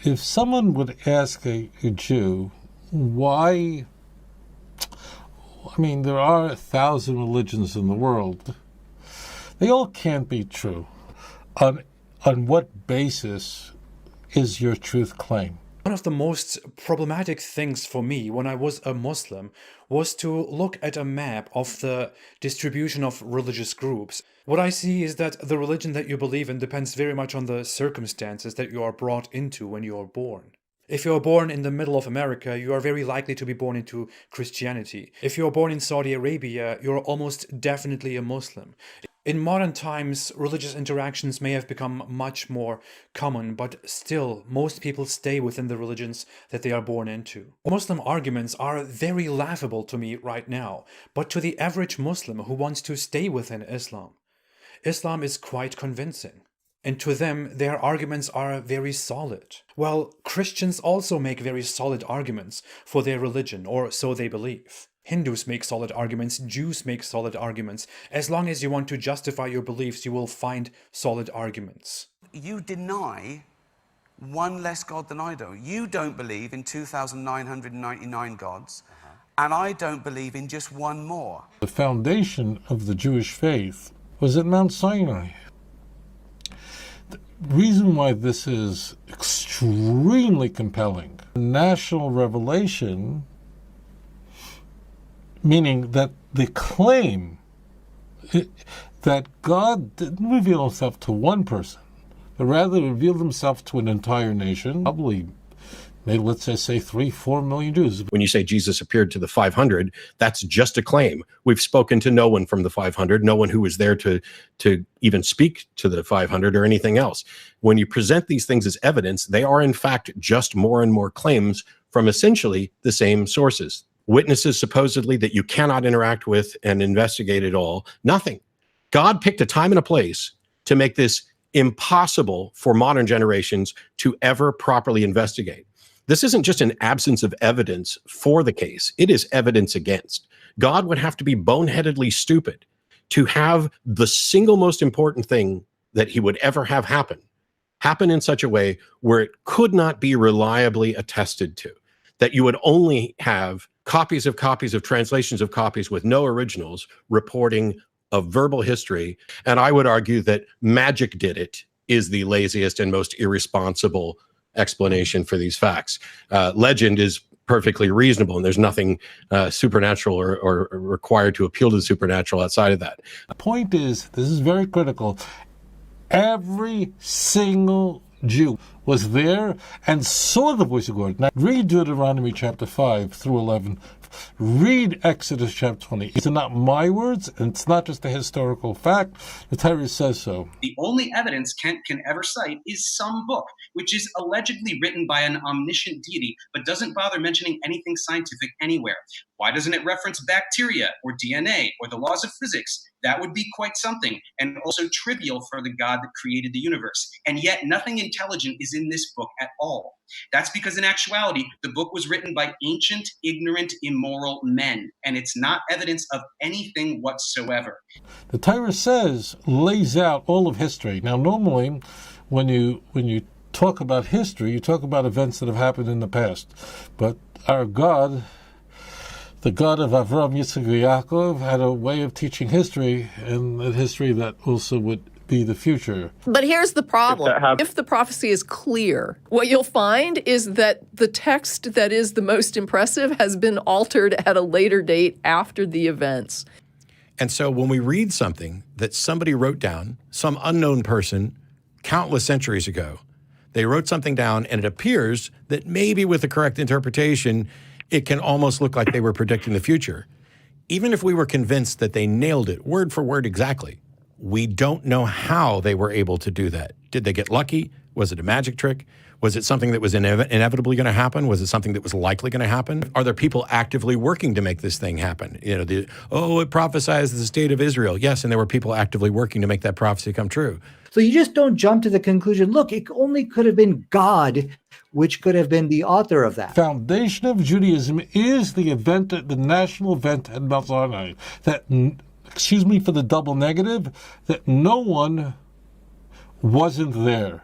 if someone would ask a Jew why, I mean, there are 1,000 religions in the world. They all can't be true. On what basis is your truth claim? One of the most problematic things for me when I was a Muslim was to look at a map of the distribution of religious groups. What I see is that the religion that you believe in depends very much on the circumstances that you are brought into when you are born. If you are born in the middle of America, you are very likely to be born into Christianity. If you are born in Saudi Arabia, you are almost definitely a Muslim. In modern times, religious interactions may have become much more common, but still, most people stay within the religions that they are born into. Muslim arguments are very laughable to me right now, but to the average Muslim who wants to stay within Islam, Islam is quite convincing. And to them, their arguments are very solid. Well, Christians also make very solid arguments for their religion, or so they believe. Hindus make solid arguments, Jews make solid arguments. As long as you want to justify your beliefs, you will find solid arguments. You deny one less God than I do. You don't believe in 2,999 gods, and I don't believe in just one more. The foundation of the Jewish faith was at Mount Sinai. The reason why this is extremely compelling, national revelation, meaning that the claim that God didn't reveal himself to one person, but rather revealed himself to an entire nation, probably, maybe let's say 3-4 million Jews. When you say Jesus appeared to the 500, that's just a claim. We've spoken to no one from the 500, no one who was there to even speak to the 500 or anything else. When you present these things as evidence, they are in fact just more and more claims from essentially the same sources. Witnesses supposedly that you cannot interact with and investigate at all. Nothing. God picked a time and a place to make this impossible for modern generations to ever properly investigate. This isn't just an absence of evidence for the case. It is evidence against. God would have to be boneheadedly stupid to have the single most important thing that he would ever have happen in such a way where it could not be reliably attested to, that you would only have copies of translations of copies with no originals reporting of verbal history. And I would argue that magic did it is the laziest and most irresponsible explanation for these facts. Legend is perfectly reasonable, and there's nothing supernatural or required to appeal to the supernatural outside of that. The point is, this is very critical, every single Jew was there and saw the voice of God. Now, read Deuteronomy chapter 5 through 11. Read Exodus chapter 20. These are not my words, and it's not just a historical fact. The Torah says so. The only evidence Kent can ever cite is some book, which is allegedly written by an omniscient deity, but doesn't bother mentioning anything scientific anywhere. Why doesn't it reference bacteria or DNA or the laws of physics? That would be quite something, and also trivial for the God that created the universe. And yet nothing intelligent is in this book at all. That's because in actuality, the book was written by ancient, ignorant, immoral men, and it's not evidence of anything whatsoever. The Torah lays out all of history. Now, normally, when you talk about history, you talk about events that have happened in the past. But our God, the God of Avram, Yitzchak, and Yaakov, had a way of teaching history, and a history that also would be the future. But here's the problem. If the prophecy is clear, what you'll find is that the text that is the most impressive has been altered at a later date after the events. And so when we read something that somebody wrote down, some unknown person, countless centuries ago, they wrote something down, and it appears that maybe with the correct interpretation, it can almost look like they were predicting the future. Even if we were convinced that they nailed it word for word exactly, we don't know how they were able to do that. Did they get lucky? Was it a magic trick? Was it something that was inevitably going to happen? Was it something that was likely going to happen? Are there people actively working to make this thing happen? You know, it prophesies the state of Israel. Yes, and there were people actively working to make that prophecy come true. So you just don't jump to the conclusion, look, it only could have been God, which could have been the author of that. Foundation of Judaism is the event, the national event at Mount Sinai, that, excuse me for the double negative, that no one wasn't there.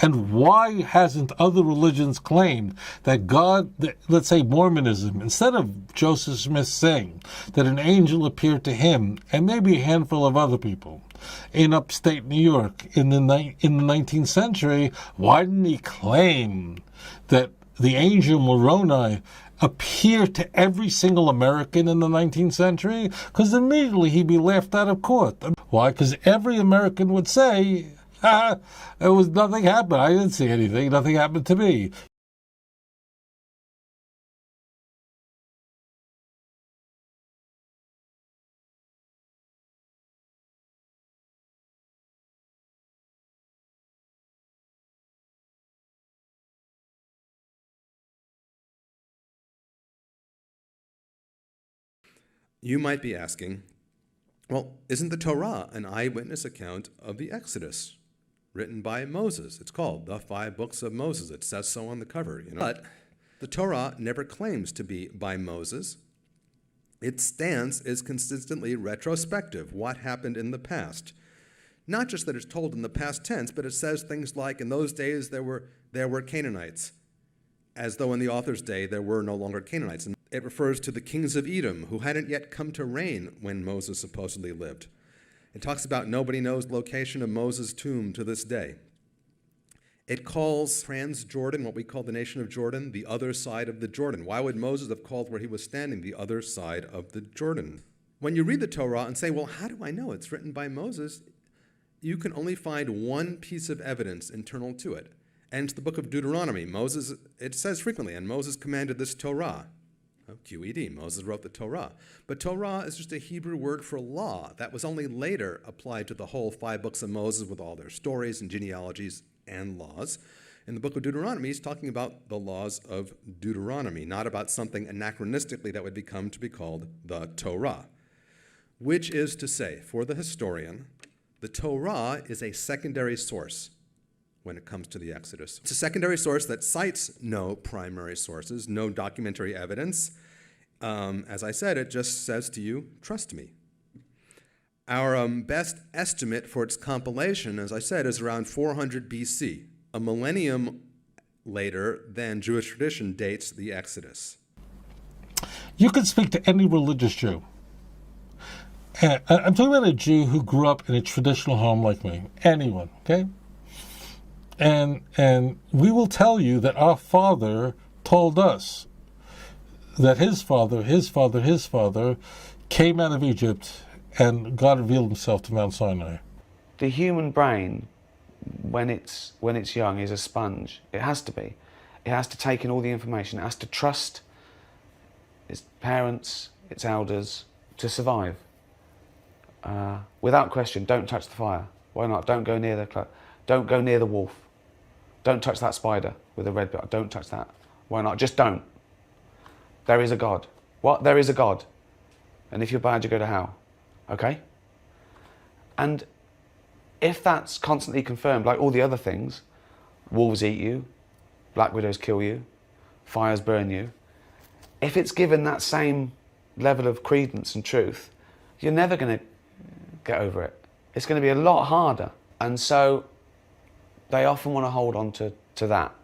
And why hasn't other religions claimed that God, let's say Mormonism, instead of Joseph Smith saying that an angel appeared to him and maybe a handful of other people in upstate New York in the 19th century, why didn't he claim that the angel Moroni appeared to every single American in the 19th century? Because immediately he'd be laughed out of court. Why? Because every American would say, there was nothing happened. I didn't see anything. Nothing happened to me. You might be asking, well, isn't the Torah an eyewitness account of the Exodus written by Moses? It's called the 5 books of Moses. It says so on the cover, you know. But the Torah never claims to be by Moses. Its stance is consistently retrospective, what happened in the past. Not just that it's told in the past tense, but it says things like, in those days there were Canaanites, as though in the author's day there were no longer Canaanites. And it refers to the kings of Edom, who hadn't yet come to reign when Moses supposedly lived. It talks about nobody knows the location of Moses' tomb to this day. It calls Trans-Jordan, what we call the nation of Jordan, the other side of the Jordan. Why would Moses have called where he was standing the other side of the Jordan? When you read the Torah and say, well, how do I know it's written by Moses? You can only find one piece of evidence internal to it. And it's the book of Deuteronomy. Moses, it says frequently, and Moses commanded this Torah. QED, Moses wrote the Torah. But Torah is just a Hebrew word for law that was only later applied to the whole 5 books of Moses with all their stories and genealogies and laws. In the book of Deuteronomy, he's talking about the laws of Deuteronomy, not about something anachronistically that would become to be called the Torah. Which is to say, for the historian, the Torah is a secondary source when it comes to the Exodus. It's a secondary source that cites no primary sources, no documentary evidence. As I said, it just says to you, trust me. Our best estimate for its compilation, as I said, is around 400 BC, a millennium later than Jewish tradition dates the Exodus. You can speak to any religious Jew. I'm talking about a Jew who grew up in a traditional home like me. Anyone, okay? And we will tell you that our father told us that his father came out of Egypt and God revealed himself to Mount Sinai. The human brain, when it's young, is a sponge. It has to be. It has to take in all the information. It has to trust its parents, its elders, to survive. Without question, don't touch the fire. Why not? Don't go near the wolf. Don't touch that spider with a red bit. Don't touch that. Why not? Just don't. There is a God. What? There is a God. And if you're bad, you go to hell. Okay? And if that's constantly confirmed, like all the other things, wolves eat you, black widows kill you, fires burn you, if it's given that same level of credence and truth, you're never going to get over it. It's going to be a lot harder. And so they often want to hold on to that,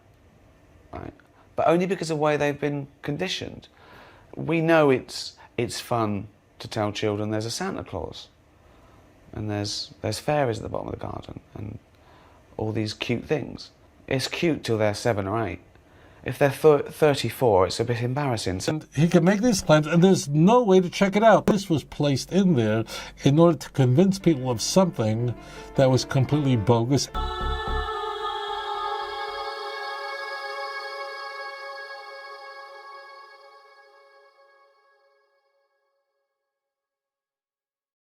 right? But only because of the way they've been conditioned. We know it's fun to tell children there's a Santa Claus and there's fairies at the bottom of the garden and all these cute things. It's cute till they're 7 or 8. If they're 34, it's a bit embarrassing. And he can make these claims, and there's no way to check it out. This was placed in there in order to convince people of something that was completely bogus.